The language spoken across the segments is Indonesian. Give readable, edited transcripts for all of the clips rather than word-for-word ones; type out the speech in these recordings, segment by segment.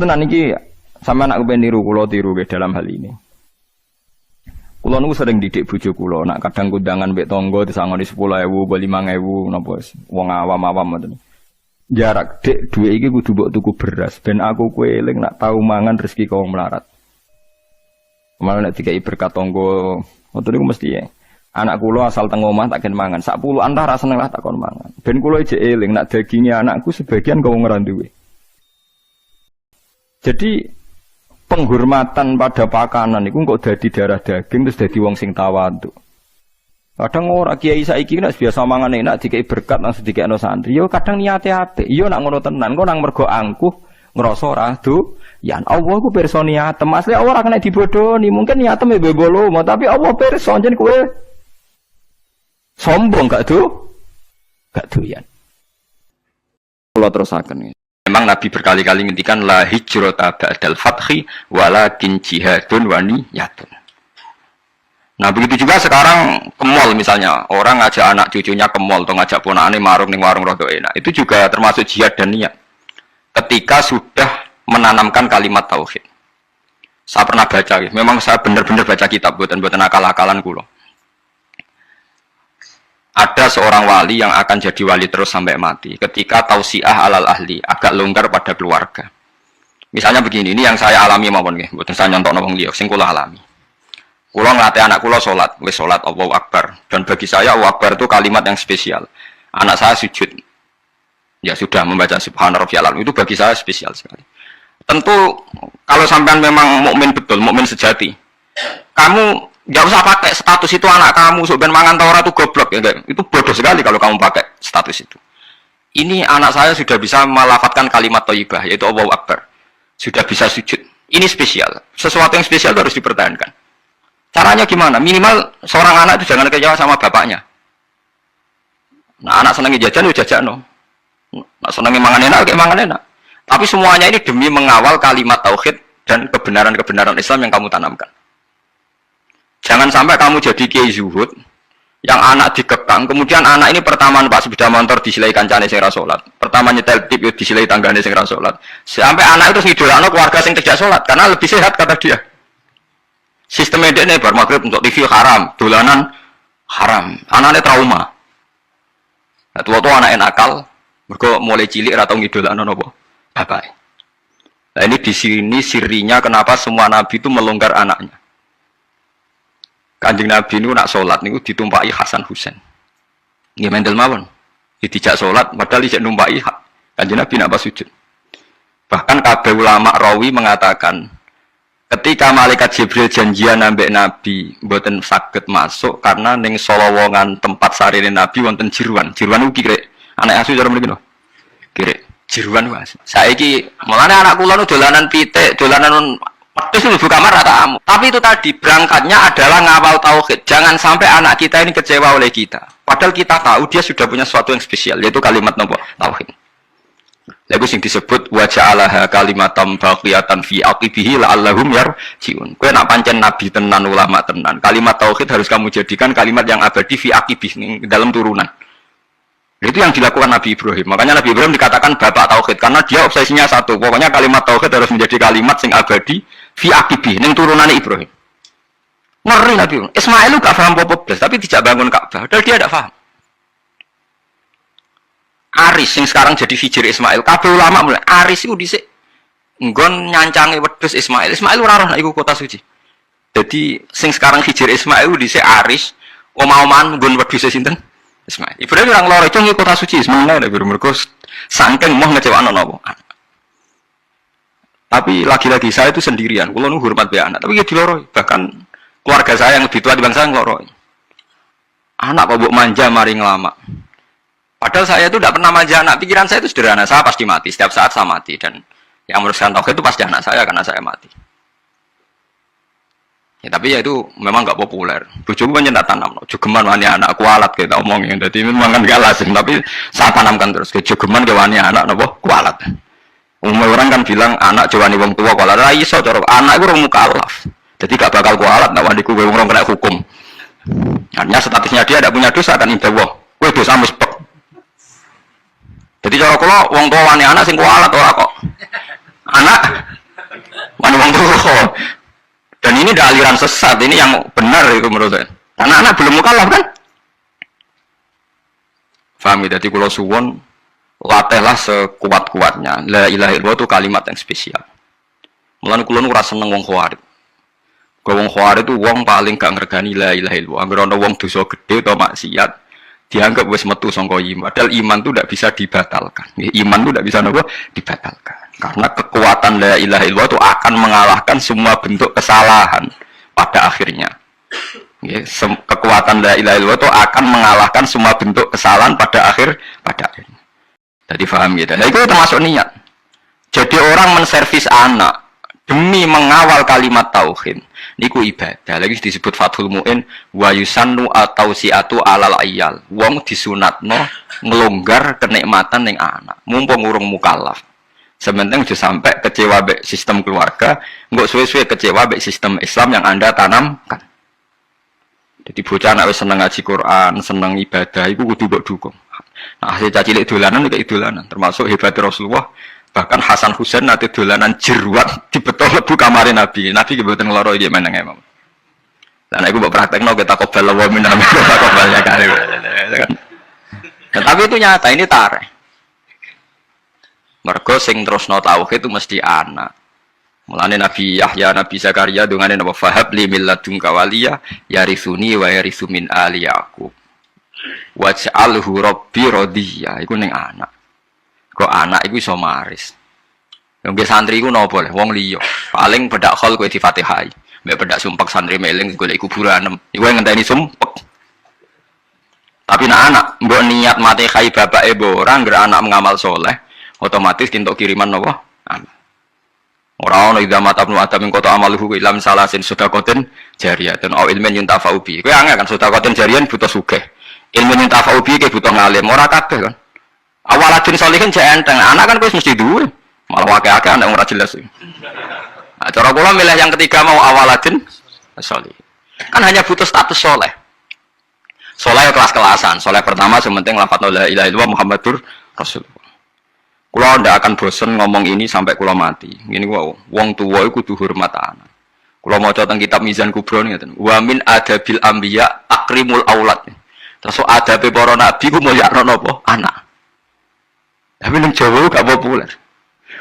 tenan iki sampe anak kepen niru kula tiru ke dalam hal ini. Kula niku sering didik bojo kula, nak kadang kundangan mbek tangga disangoni 10.000, 5.000 napa wong awam-awam ngoten. Jarak dik dhuwit iki kudu mbok tuku beras ben aku kowe eling nak tau mangan rezeki kau melarat. Malah nek dikai berkat tangga ngoten niku mesti ya. Anak kula asal teng omah tak ken mangan, sak puluhan ta ra seneng lah tak kon mangan. Ben kula ijek eling nak daginge anakku sebagian kau ora duwe. Jadi penghormatan pada pakanan itu kok dadi darah daging terus dadi wong sing tawadhu. Kadang ora kiai saiki nek biasa mangan enak dikei berkat langsung dikekno santri. Yo kadang niate apik. Yo nak ngono tenan kok nang mergo angkuh ngrasa ora doyan. Allah ku pirsa niatem. Asli Allah ora kena dibodohi. Mungkin niatem e bebolo, tapi Allah pirsa jen kowe sombong gak doyan. Kula terusaken. Memang Nabi berkali-kali ngendikan la hijrata ba'dal fathi walakin jihadun wa niyatun. Nah begitu juga sekarang ke mall misalnya, orang ngajak anak cucunya ke mall atau ngajak ponakane marung ning warung rada enak. Itu juga termasuk jihad dan niat. Ketika sudah menanamkan kalimat tauhid. Saya pernah baca, memang saya benar-benar baca kitab buatan akal-akalan kula. Ada seorang wali yang akan jadi wali terus sampai mati ketika tausiah alal ahli, agak longgar pada keluarga. Misalnya begini, ini yang saya alami mawon nggih, mboten saya nyontok wong liya, sing kula alami. Kula nglatih anak kula salat, wis salat Allahu Akbar. Dan bagi saya Allahu Akbar itu kalimat yang spesial. Anak saya sujud. Ya sudah membaca subhana rabbiyal a'la, itu bagi saya spesial sekali. Tentu kalau sampean memang mukmin betul, mukmin sejati. Kamu nggak usah pakai status itu anak kamu sebenarnya mangan tau ora itu goblok ya, itu bodoh sekali kalau kamu pakai status itu. Ini anak saya sudah bisa melafatkan kalimat thayyibah yaitu Allahu Akbar, sudah bisa sujud. Ini spesial, sesuatu yang spesial harus dipertahankan. Caranya gimana? Minimal seorang anak itu jangan kecewa sama bapaknya. Nah anak senangi jajan ya jajan no, nah, senangi mangan enak kayak mangan enak. Tapi semuanya ini demi mengawal kalimat tauhid dan kebenaran-kebenaran Islam yang kamu tanamkan. Jangan sampai kamu jadi kiai zuhud yang anak dikekang, kemudian anak ini pertama numpak sepeda motor disilai kancane sing ra salat, pertama nyetel tip yo disilai tanggane sing ra salat, sampai anak itu ngidolakno keluarga sing tidak salat karena lebih sehat kata dia. Sistemnya dia bar maghrib untuk TV haram, dolanan haram, anaknya trauma. Nah tua-tua anaknya nakal, mergo mulai cilik ra tau ngidolakno napa bapak. Nah ini di sini sirinya kenapa semua nabi itu melonggar anaknya. Kanjeng Nabi itu nak sholat niku ditumpai Hasan Husain. Nggih mendel mawon. Dijak sholat padahal dijak numpai Kanjeng Nabi nak pas sujud. Bahkan kabeh ulama rawi mengatakan ketika malaikat Jibril janjian ambek Nabi mboten saged masuk karena ning solowongan tempat sarine Nabi wonten jiruan. Jiruan ugi kirek. Anak asu cara mriki lho. Kirek jiruan Mas. Saiki mulane anak kula nu dolanan pitik, dolanan terus itu kamar tamu. Tapi itu tadi berangkatnya adalah ngawal tauhid. Jangan sampai anak kita ini kecewa oleh kita. Padahal kita tahu dia sudah punya sesuatu yang spesial, yaitu kalimat nopo tauhid. Lagu sing disebut wa ja'alaha kalimatam baqiyatan fi aqibihi la'allahum yarji'un. Kowe nak pancen nabi tenan, ulama tenan, kalimat tauhid harus kamu jadikan kalimat yang abadi fi aqibih dalam turunan. Itu yang dilakukan Nabi Ibrahim. Makanya Nabi Ibrahim dikatakan bapak tauhid karena dia obsesinya satu. Pokoknya kalimat tauhid harus menjadi kalimat sing abadi fi aqibi ning turunane Ibrahim. Ngeri Nabi. Ismail gak paham apa-apa blas, tapi tidak bangun Ka'bah. Padahal dia tidak paham. Aris yang sekarang jadi hijir Ismail. Kabeh ulama mulai Aris itu dhisik nggon nyancange wedhus Ismail. Ismail ora roh nek iku kota suci. Jadi sing sekarang hijir Ismail dhisik Aris, omah-omahan nggon wedhus sinten? Ismail. Ibrahim orang loro itu kota suci semuanya ada mergo saking mau ngecewakno napa. Tapi lagi-lagi saya itu sendirian. Kulo nu hormat be anak, tapi ya diloroi. Bahkan keluarga saya yang lebih tua di bangsa ngeloroi. Anak kok mbok manja mari ngelama. Padahal saya itu tidak pernah manja anak. Pikiran saya itu sederhana. Saya pasti mati. Setiap saat saya mati. Dan yang meneruskan tauhid itu pasti anak saya karena saya mati. Ya, tapi ya itu memang nggak populer. Bojoku banyak tak tanam. Jogeman wani anak kualat kita omongin. Jadi memang kan gak lazim. Tapi saya tanamkan terus. Jogeman ke wani anak nopo kualat. Umumnya orang kan bilang anak jawani wong tua kualat. Lah iso cara anak itu orang mukallaf. Jadi gak bakal kualat. Nah waniku orang kena hukum. Artinya statusnya dia tidak punya dosa kan indah wah. Wah dosa muspek. Jadi cara kula wong tua wani anak sing kualat ora kok. Anak mana wong tua. Dan ini ada aliran sesat, ini yang benar itu menurut saya. Anak-anak belum mukallaf kan? Paham ya? Jadi kalau suwon latihlah sekuat-kuatnya. La ilaha illallah itu kalimat yang spesial. Mulane kula ora seneng wong khawarij. Wong khawarij itu wong paling gak ngergani la ilaha illallah. Anggere ana wong dosa gede atau maksiat dianggap wis metu sangka iman. Padahal iman itu tidak bisa dibatalkan. Iman itu tidak bisa apa? Dibatalkan. Karena kekuatan la ilaha illallah itu akan mengalahkan semua bentuk kesalahan pada akhirnya. Kekuatan la ilaha illallah itu akan mengalahkan semua bentuk kesalahan pada akhirnya. Jadi paham gitu. Nah, itu termasuk niat. Jadi orang menservis anak demi mengawal kalimat tauhid niku ibadah. Lagi disebut Fathul Mu'in wa yusannu atau siatu alal ayal. Wong disunatno ngelonggar kenikmatan ning anak. Mumpung urung mukallaf. Sementing aja sampai kecewa be sistem keluarga, enggak suwe-suwe kecewa be sistem Islam yang Anda tanamkan. Jadi bocah nek wis seneng ngaji Quran, seneng ibadah iku kudu mbok dukung. Nah, hasil cilik dolanan iki dolanan, termasuk hebat Rasulullah. Bahkan Hasan Husain nanti dolanan jeruat dibetul lebu kamare Nabi. Nabi ki mboten ngloro iki meneng emang. Lah nek iku mbok praktekno kita kobal wa min kita kobal ya kali. Tapi itu nyata, ini tareh. Mergo sing terusno tauhid itu mesti anak. Mulane Nabi Yahya, Nabi Zakaria dungane napa fahab li milladunka waliya yarithuni wa yarithu min ali Yaqub. Waj'alhu rabbi radhiya. Iku ning anak. Kok anak iku iso maris. Yang santri iku napa le wong liya. Paling bedak khol kowe di-Fatihai. Mbek bedak sumpek santri meling golek kuburan. Iku ngenteni sumpek. Tapi anak mbok niat mati khai bapake mbok ora ngger anak mengamal soleh, otomatis kintuk kiriman napa? Anak. Ora ono idza mata ibnu adam ing kota amaluhu ilam salasin sedaqatin jariyatun aw ilmin yuntafa'u bi. Kowe angel kan sedaqatin jariyan butuh sugih. Ilmu yuntafa'u bi ke butuh ngalim, ora kabeh kan. Awaladun sholihin jek enteng, anak kan kowe mesti duwe. Malah akeh-akeh anak ora jelas. Nah, cara kula milih yang ketiga mau awaladun sholihin. Kan hanya butuh status soleh. Soleh kelas-kelasan. Soleh pertama sementing lafadz la ilaha illallah Muhammadur Rasulullah. Kula ndak akan bosen ngomong ini sampai kula mati. Ngene wae, wong tuwa iku kudu hormat anak. Kula maca teng kitab Mizan Kubra ngeten. Wa min adabil anbiya akrimul aulad. Terus adabe para nabi ku mulyakno napa? Anak. Tapi ning Jawa gak populer.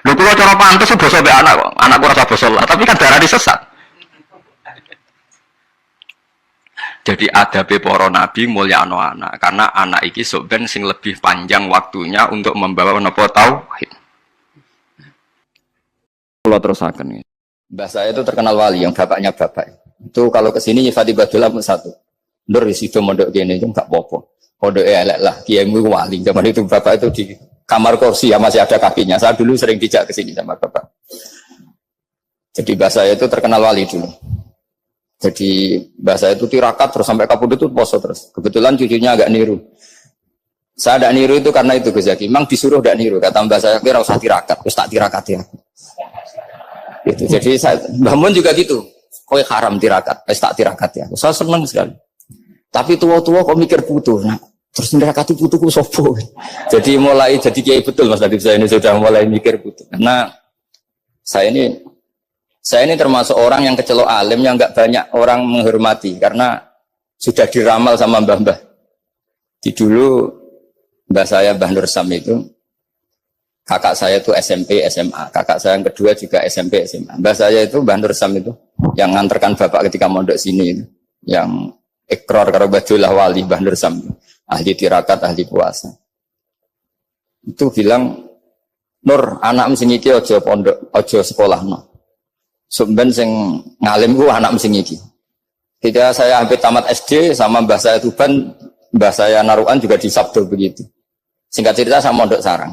Lho kula cara pantes basa mbek anak kok. Anak ora usah basa Allah, tapi kan darani sesat. Jadi adabe para nabi mulyakno anak, karena anak iki sok ben sing lebih panjang waktunya untuk membawa napa tauhid. Kula terusaken. Mbah saya itu terkenal wali yang bapaknya bapak. Itu kalau ke sini nyifati Badul pun satu. Nur sido mondok kene itu enggak apa-apa. Pondoke elek lah, kiaimu wali. Zaman itu bapak itu di kamar kursi ya masih ada kakinya. Saya dulu sering dijak ke sini sama bapak. Jadi mbah saya itu terkenal wali dulu. Jadi bahasa itu tirakat terus sampai kapundhut itu poso terus. Kebetulan cucunya agak niru. Saya tidak niru itu karena itu Gus Zaki. Memang disuruh tidak niru. Kata mbak saya kira usah tirakat, terus tak tirakat ya. Gitu. Jadi saya bangun juga gitu. Kok haram tirakat, tak tirakat ya. Saya senang sekali. Tapi tua-tua kok mikir putu. Nah, terus tirakati putuku sopo. Jadi mulai jadi kiai betul Mas Nadif saya ini sudah mulai mikir putu. Karena saya ini termasuk orang yang kecelok alim yang enggak banyak orang menghormati karena sudah diramal sama mbah-mbah. Di dulu mbah saya Mbah Nur Sam itu kakak saya itu SMP SMA, kakak saya yang kedua juga SMP SMA. Mbah saya itu Mbah Nur Sam itu yang nganterkan bapak ketika mondok sini itu, yang ikrar karo Badullah wali Mbah Nur Sam, ahli tirakat, ahli puasa. Itu bilang, "Nur, anak sing iki aja pondok, aja sekolahno. Sumben sing ngalim ku anak sing iki." Ketika saya hampir tamat SD sama mbah saya Tuban, mbah saya Narukan juga di Sabdo begitu. Singkat cerita sama Mondok Sarang.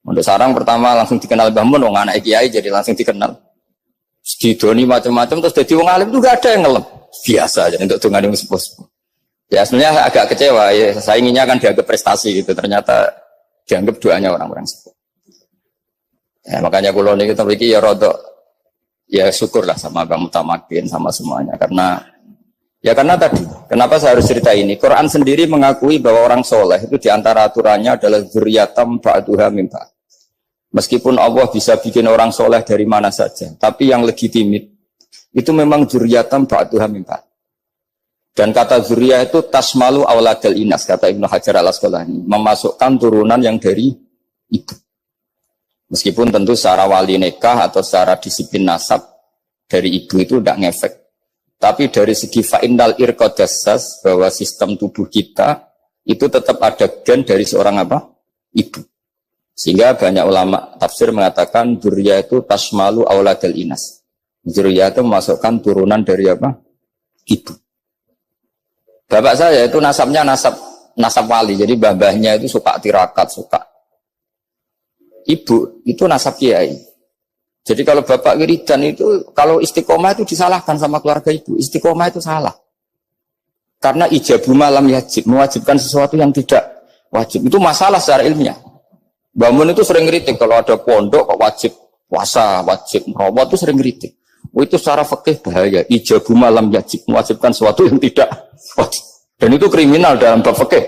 Mondok Sarang pertama langsung dikenal Mbah Mun, wong anak kiai jadi langsung dikenal. Didoni macam-macam terus jadi wong alim juga ada yang ngelem. Biasa aja untuk dongane wong sepuh. Ya sebenarnya agak kecewa ya, saya inginnya kan dianggap prestasi gitu, ternyata dianggap doanya orang-orang sepuh. Ya makanya kula niki mriki ya rodok ya syukurlah sama Bang Mutamakin sama semuanya karena tadi kenapa saya harus cerita ini. Quran sendiri mengakui bahwa orang soleh itu diantara aturannya adalah dzurriyyatam ba'duha min ba'd. Meskipun Allah bisa bikin orang soleh dari mana saja, tapi yang legitimit itu memang dzurriatan ba'duha min ba'd. Dan kata dzurriyah itu tasmalu auladal inas, kata Ibnu Hajar al-Asqalani, memasukkan turunan yang dari ibu. Meskipun tentu secara wali nikah atau secara disiplin nasab dari ibu itu tidak ngefek. Tapi dari segi fa'innal irqadassas, bahwa sistem tubuh kita itu tetap ada gen dari seorang apa? Ibu. Sehingga banyak ulama tafsir mengatakan dzurriyah itu tasmalu auladal inas. Dzurriyah itu memasukkan turunan dari apa? Ibu. Bapak saya itu nasabnya nasab wali, jadi babahnya itu suka tirakat, suka. Ibu itu nasab kiai. Jadi kalau bapak wiridan itu, kalau istiqomah itu disalahkan sama keluarga ibu. Istiqomah itu salah. Karena ijabu malam yajib, mewajibkan sesuatu yang tidak wajib. Itu masalah secara ilmiah. Bangun itu sering kritik, kalau ada pondok kok wajib puasa, wajib merawat itu sering kritik. Itu secara fikih bahaya. Ijabu malam yajib, mewajibkan sesuatu yang tidak wajib. Dan itu kriminal dalam bab fikih.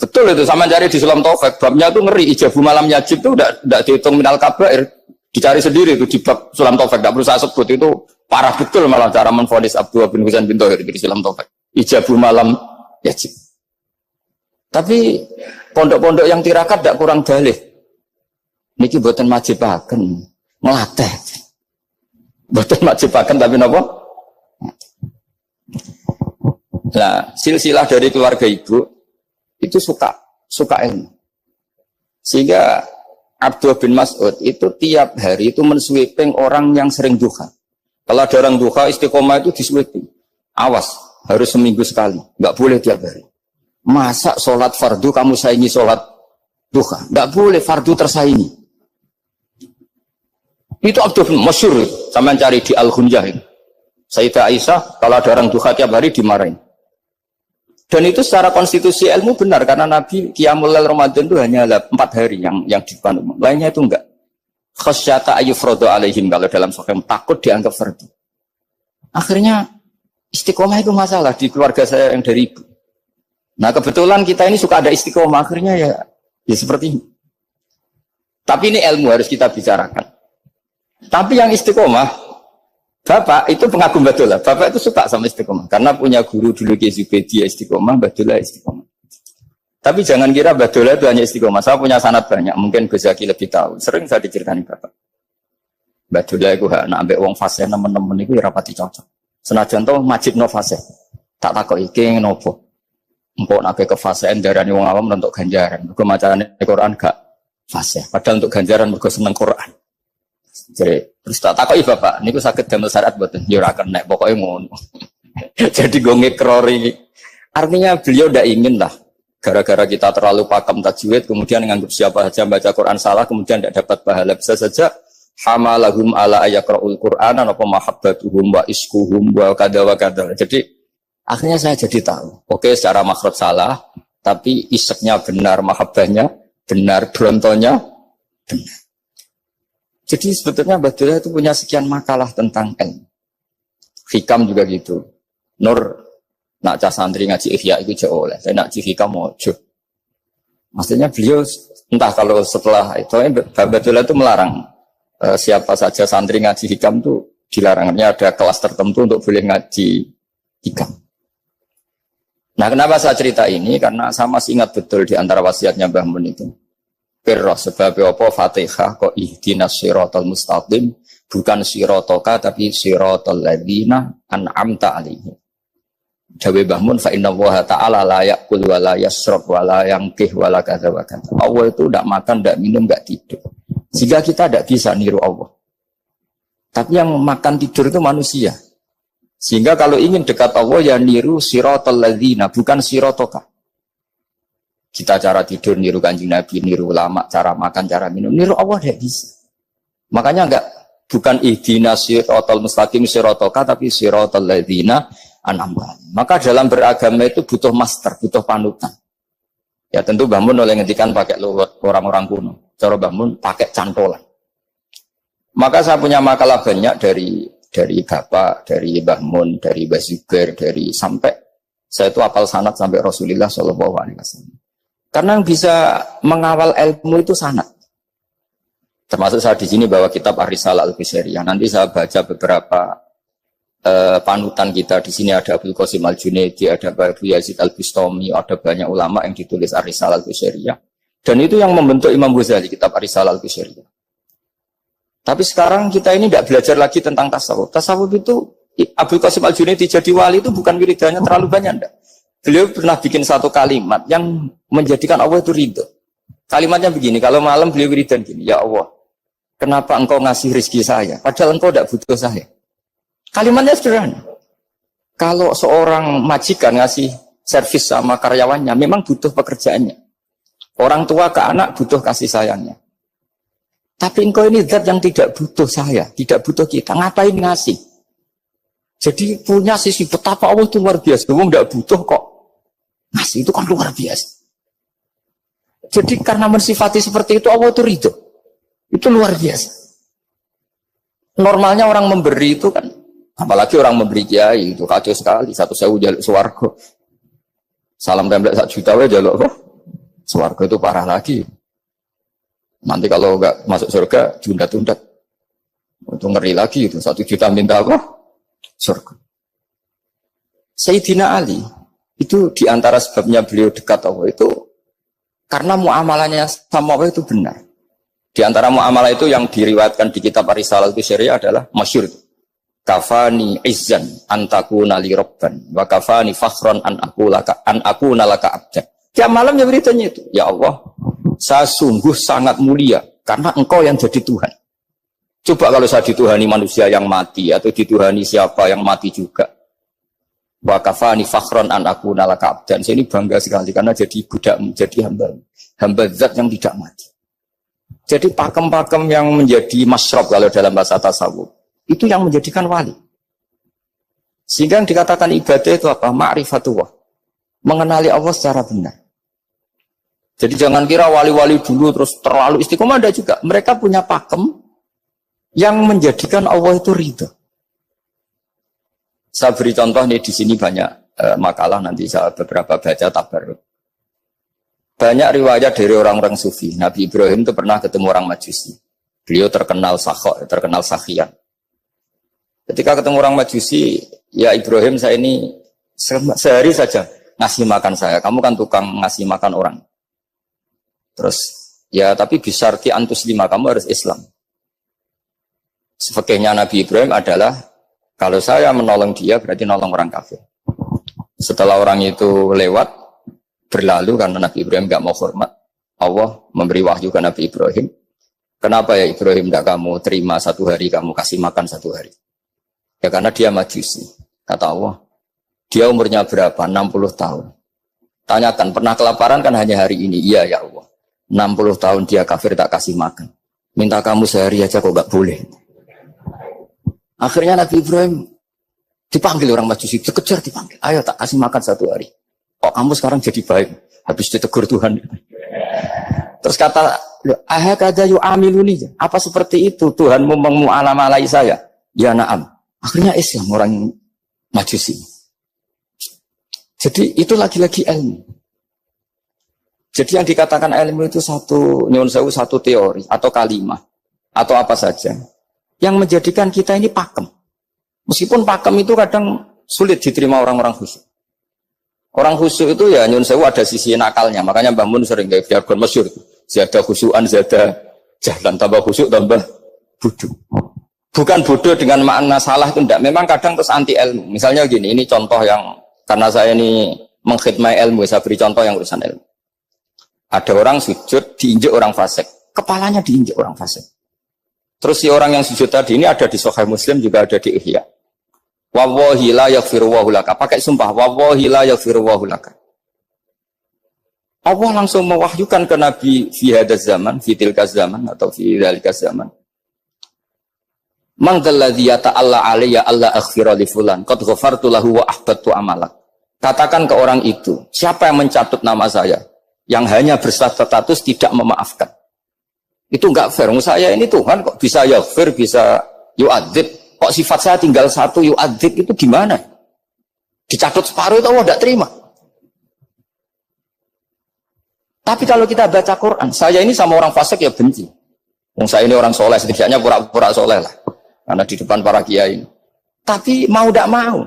Betul itu, sama cari di Sulam Taufik. Babnya itu ngeri, ijabu malam yajib itu tidak dihitung minal kabair. Dicari sendiri itu di bab Sulam Taufik. Tidak perlu saya sebut, itu parah betul malah cara menvonis Abdullah bin Husain bin Thohir di Sulam Taufik. Ijabu malam yajib. Tapi pondok-pondok yang tirakat tidak kurang dalih. Niki boten majibaken, ngelatih. Boten majibaken tapi napa? Nah, silsilah dari keluarga ibu itu suka ilmu. Sehingga Abdullah bin Mas'ud itu tiap hari itu mensweeping orang yang sering duha. Kalau ada orang duha istiqomah itu disweeping. Awas, harus seminggu sekali, nggak boleh tiap hari. Masa sholat fardu kamu saingi sholat duha? Nggak boleh, fardu tersaingi. Itu Abdullah bin masyhur, sama cari di Al-Ghunjah. Sayyidah Aisyah kalau ada orang duha tiap hari dimarahin. Dan itu secara konstitusi ilmu benar, karena Nabi Qiyamul Lail Ramadan itu hanya 4 hari yang di depan umum. Lainnya itu enggak. Khasyata ayyufrodo alaihim, kalau dalam sahih takut dianggap fardu. Akhirnya istiqomah itu masalah di keluarga saya yang dari ibu. Nah kebetulan kita ini suka ada istiqomah, akhirnya ya seperti ini. Tapi ini ilmu harus kita bicarakan. Tapi yang istiqomah, Bapak itu pengagum Badulah. Bapak itu suka sama istiqomah. Karena punya guru dulu Ki Zubedi istiqomah, Badulah istiqomah. Tapi jangan kira Badulah itu hanya istiqomah. Saya punya sanad banyak. Mungkin Gus Zaki lebih tahu. Sering saya diceritani Bapak. Badulah itu nak ambek wong fase nemen-nemen itu rapati cocok. Senajan to majib no fase. Tak takok iki nopo. Empuk nak ke fase darani wong awam untuk ganjaran. Mergo macane Quran gak fase. Padahal untuk ganjaran mergo seneng Quran. Jadi terus tak takoki Bapak, niku saged damel syariat mboten? Ya ora kenek, pokoke ngono. Jadi gue ngekrori. Artinya beliau ndak ingin lah gara-gara kita terlalu pakam tajwid kemudian nganggap siapa saja baca Quran salah kemudian tidak dapat pahala. Bisa saja hamalahum ala ayakra'ul Qur'an apa mahabbatuhum wa iskuhum wa kada wa kada. Jadi akhirnya saya jadi tahu. Oke, secara makhraj salah, tapi iseknya benar, mahabbahnya benar, brontonya benar. Jadi sebetulnya Badulah itu punya sekian makalah tentang ilmu. Hikam juga gitu. Nur nak cah santri ngaji Ihya itu jauh oleh. Saya nak ngaji Hikam mojo. Maksudnya beliau entah kalau setelah itu Badulah itu melarang siapa saja santri ngaji Hikam itu dilarangnya ada kelas tertentu untuk boleh ngaji Hikam. Nah kenapa saya cerita ini? Karena saya masih ingat betul di antara wasiatnya Mbah Mun itu. Pirroh sebab apa Fatihah kok ihdinas siratal mustaqim, bukan siratoka tapi siratal ladzina an'amta alaihim. Dawe Mbah Mun fa innallaha ta'ala la ya'kul wa la yasrab wa la yanqih wa la kadza wa kadza. Allah itu tidak makan, tidak minum, tidak tidur. Sehingga kita tidak bisa niru Allah. Tapi yang makan tidur itu manusia. Sehingga kalau ingin dekat Allah ya niru siratal ladzina, bukan siratoka. Kita cara tidur niru Kanjeng Nabi, niru ulama, cara makan, cara minum, niru Allah tidak bisa. Makanya bukan ihdinas siratal mustaqim siratoka tapi siratal ladzina an'amta. Maka dalam beragama itu butuh master, butuh panutan. Ya tentu Mbah Mun oleh ngendikan pakai luwet orang-orang kuno. Cara Mbah Mun pakai cantolan. Maka saya punya makalah banyak dari Bapak, dari Mbah Mun, dari Mbah Zubair, dari sampai saya itu hafal sanad sampai Rasulullah SAW. Karena yang bisa mengawal ilmu itu sanad. Termasuk saya di sini bawa kitab Ar-Risalah Al-Qusairiyah. Nanti saya baca beberapa panutan kita. Di sini ada Abdul Qasim Al-Junaidi, ada Abu Yazid Al-Bistami, ada banyak ulama yang ditulis Ar-Risalah Al-Qusairiyah. Dan itu yang membentuk Imam Ghazali, kitab Ar-Risalah Al-Qusairiyah. Tapi sekarang kita ini tidak belajar lagi tentang tasawuf. Tasawuf itu, Abdul Qasim Al-Junaidi jadi wali itu bukan wiridannya terlalu banyak. Enggak. Beliau pernah bikin satu kalimat yang menjadikan Allah itu ridho. Kalimatnya begini, kalau malam beliau wiridan gini, ya Allah, kenapa engkau ngasih rezeki saya? Padahal engkau tidak butuh saya. Kalimatnya sederhana. Kalau seorang majikan ngasih servis sama karyawannya, memang butuh pekerjaannya. Orang tua ke anak butuh kasih sayangnya. Tapi engkau ini zat yang tidak butuh saya, tidak butuh kita. Ngapain ngasih? Jadi punya sisi betapa Allah itu luar biasa. Wong tidak butuh kok. Ngasih itu kan luar biasa. Jadi karena mensifati seperti itu Allah itu ridho. Itu luar biasa. Normalnya orang memberi itu kan, apalagi orang memberi kiai itu kacau sekali. 1.000 jaluk swarga. Salam template 1 juta we jaluk apa? Swarga itu parah lagi. Nanti kalau enggak masuk surga diundat-undat. Itu ngeri lagi itu 1 juta minta apa? Surga. Sayyidina Ali itu diantara sebabnya beliau dekat Allah itu karena muamalahnya sama Allah itu benar. Di antara muamalah itu yang diriwayatkan di kitab Ar-Risalah Al-Qusairiyah adalah masyhur. Kafani izzan antakuna li rabban wa kafani fakhran an aku nalaka abdan. Tiap malam ya beritanya itu. Ya Allah, saya sungguh sangat mulia karena engkau yang jadi Tuhan. Coba kalau saya dituhani manusia yang mati atau dituhani siapa yang mati juga. Wa kafani fakhran an aku nalaka abdan. Saya ini bangga sekali karena jadi budak, jadi hamba zat yang tidak mati. Jadi pakem-pakem yang menjadi masyrab kalau dalam bahasa tasawuf itu yang menjadikan wali. Sehingga yang dikatakan ibadah itu apa? Ma'rifatullah. Mengenali Allah secara benar. Jadi jangan kira wali-wali dulu terus terlalu istiqomah, ada juga. Mereka punya pakem yang menjadikan Allah itu ridho. Saya beri contoh nih di sini banyak makalah nanti saya beberapa baca tabarruk. Banyak riwayat dari orang-orang sufi. Nabi Ibrahim itu pernah ketemu orang Majusi. Beliau terkenal sakhok, terkenal sakhian. Ketika ketemu orang Majusi, ya Ibrahim saya ini sehari saja ngasih makan saya. Kamu kan tukang ngasih makan orang. Terus, ya tapi bisarti antus lima, kamu harus Islam. Fakihnya Nabi Ibrahim adalah, kalau saya menolong dia berarti nolong orang kafir. Setelah orang itu lewat, berlalu karena Nabi Ibrahim gak mau hormat, Allah memberi wahyu ke Nabi Ibrahim. Kenapa ya Ibrahim tidak kamu terima 1 hari, kamu kasih makan 1 hari? Ya karena dia Majusi. Kata Allah, dia umurnya berapa? 60 tahun. Tanyakan, pernah kelaparan kan hanya hari ini? Iya ya Allah. 60 tahun dia kafir tak kasih makan. Minta kamu sehari aja kok gak boleh. Akhirnya Nabi Ibrahim dipanggil orang Majusi, dikejar dipanggil. Ayo tak kasih makan 1 hari. Kok kamu sekarang jadi baik? Habis ditegur Tuhan. Terus kata, ahakada yu'amiluni. Apa seperti itu Tuhanmu mengu'alamalai saya? Ya na'am. Akhirnya Islam orang Majusi. Jadi itu lagi-lagi ilmu. Jadi yang dikatakan ilmu itu satu teori atau kalimat atau apa saja yang menjadikan kita ini pakem. Meskipun pakem itu kadang sulit diterima orang-orang khusyuk. Orang khusyuk itu ya nyun sewu ada sisi nakalnya. Makanya Mbah Mun sering kayak jargon masyhur. Zada khusyuan, zada jahlan, tambah khusyuk tambah bodoh. Bukan bodoh dengan makna salah itu enggak. Memang kadang terus anti ilmu. Misalnya gini, ini contoh yang karena saya ini mengkhidmati ilmu, saya beri contoh yang urusan ilmu. Ada orang sujud diinjek orang fasik, kepalanya diinjek orang fasik. Terus si orang yang sujud tadi ini ada di Sahih Muslim, juga ada di Ihya. Wallahi la yaghfirullahu laka. Pakai sumpah, wallahi la yaghfirullahu laka. Allah langsung mewahyukan ke Nabi fi hadzal zaman, fi tilka zaman atau fi dzalika zaman. Man dzalladzi yata'alla alayya alla aghfira li fulan qad ghafartu lahu wa ahbattu amalak. Katakan ke orang itu, siapa yang mencatut nama saya yang hanya berstatus tidak memaafkan. Itu enggak fair. Saya ini Tuhan kok bisa yaghfir, bisa yu'adzib. Kok sifat saya tinggal 1 yu'adzib itu gimana? Dicatut separuh itu Allah tidak terima. Tapi kalau kita baca Quran, saya ini sama orang fasik ya benci. Wong saya ini orang soleh, setidaknya pura-pura soleh lah. Karena di depan para kiai. Tapi mau tidak mau.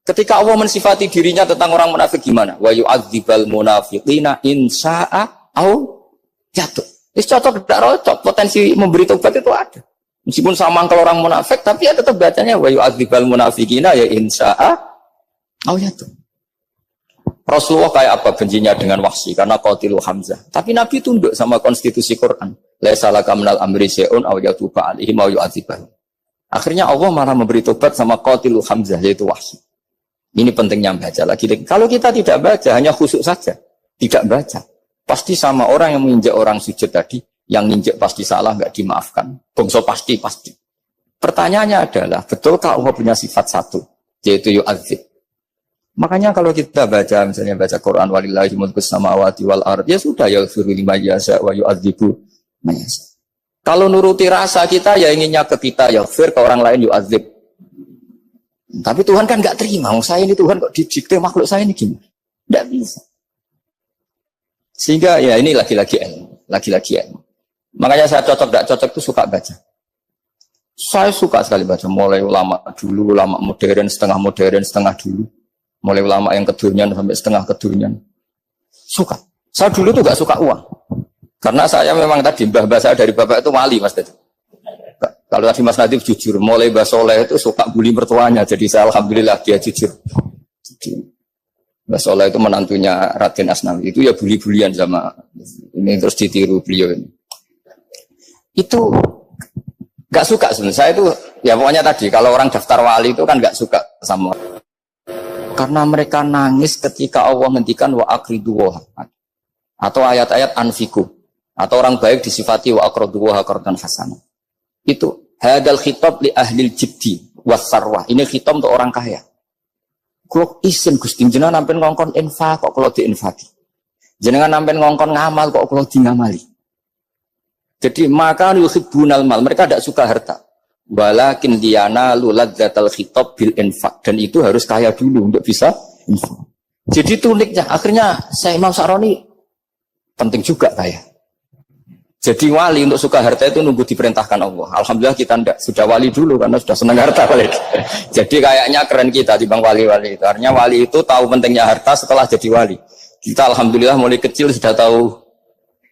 Ketika Allah mensifati dirinya tentang orang munafik gimana? Wa yu'adzibal munafiqina insya'a au jatuh. Ini cocok tidak cocok. Potensi memberi tobat itu ada. Meskipun sama kalau orang munafik, tapi ya tetap bacanya wa yu'adzibal munafiqina ya insya'a au jatuh. Rasulullah kayak apa bencinya dengan Wahsy karena qatilu Hamzah. Tapi Nabi tunduk sama konstitusi Quran. Laisa laka minal amri syai'un aw yatuba alaihim aw yu'adzibahum. Akhirnya Allah malah memberi tobat sama qatilu Hamzah yaitu Wahsy. Ini pentingnya baca lagi. Kalau kita tidak baca hanya khusyuk saja, tidak baca. Pasti sama orang yang menginjak orang sujud tadi, yang nginjak pasti salah enggak dimaafkan. Bongso pasti. Pertanyaannya adalah, betulkah Allah punya sifat satu yaitu yu'adzib? Makanya kalau kita baca, misalnya baca Quran walillahi mulkus samawati wal ard, ya sudah yaghfiru liman yasha wa yu'adzibu man yasha. Kalau nuruti rasa kita ya inginnya ke kita yaghfir, ke orang lain yu'adzib. Tapi Tuhan kan enggak terima. Saya ini Tuhan kok didikte makhluk saya ini gimana? Enggak bisa. Sehingga ya ini lagi-lagi ilmu. Makanya saya cocok enggak cocok itu suka baca. Saya suka sekali baca mulai ulama dulu, ulama modern, setengah dulu. Mulai ulama yang kedunian sampai setengah kedunian. Suka. Saya dulu tuh gak suka uang. Karena saya memang tadi mbah saya dari bapak itu wali Mas tadi. Kalau tadi Mas Nadif jujur, mulai Mbah Soleh itu suka bully mertuanya. Jadi saya alhamdulillah dia jujur. Jadi Mbah Soleh itu menantunya Raden Asnawi. Itu ya bully-bulian sama ini terus ditiru beliau ini. Itu gak suka sebenarnya. Saya itu ya pokoknya tadi kalau orang daftar wali itu kan gak suka sama. Karena mereka nangis ketika Allah ngendikan wa akridu wa atau ayat-ayat anfiku atau orang baik disifati wa akridu wa qardan hasanah. Itu hadal khitab li ahlil jiddi was sarwah. Ini khitab untuk orang kaya. Kok isin Gusti jenengan nampen ngongkon infak kok kula diinfaki. Jenengan nampen ngongkon ngamal kok kula di ngamali. Jadi maka yuhibbunal mal, mereka tidak suka harta. Walakin diana luladzatal khitab bil infak, dan itu harus kaya dulu untuk bisa infak. Jadi itu uniknya. Akhirnya saya Imam Sa'roni penting juga kaya. Jadi wali untuk suka harta itu nunggu diperintahkan Allah. Alhamdulillah kita tidak sudah wali dulu karena sudah senang harta wali. Jadi kayaknya keren kita dibanding wali-wali. Karena wali itu tahu pentingnya harta setelah jadi wali. Kita alhamdulillah mulai kecil sudah tahu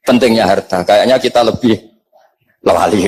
pentingnya harta. Kayaknya kita lebih wali.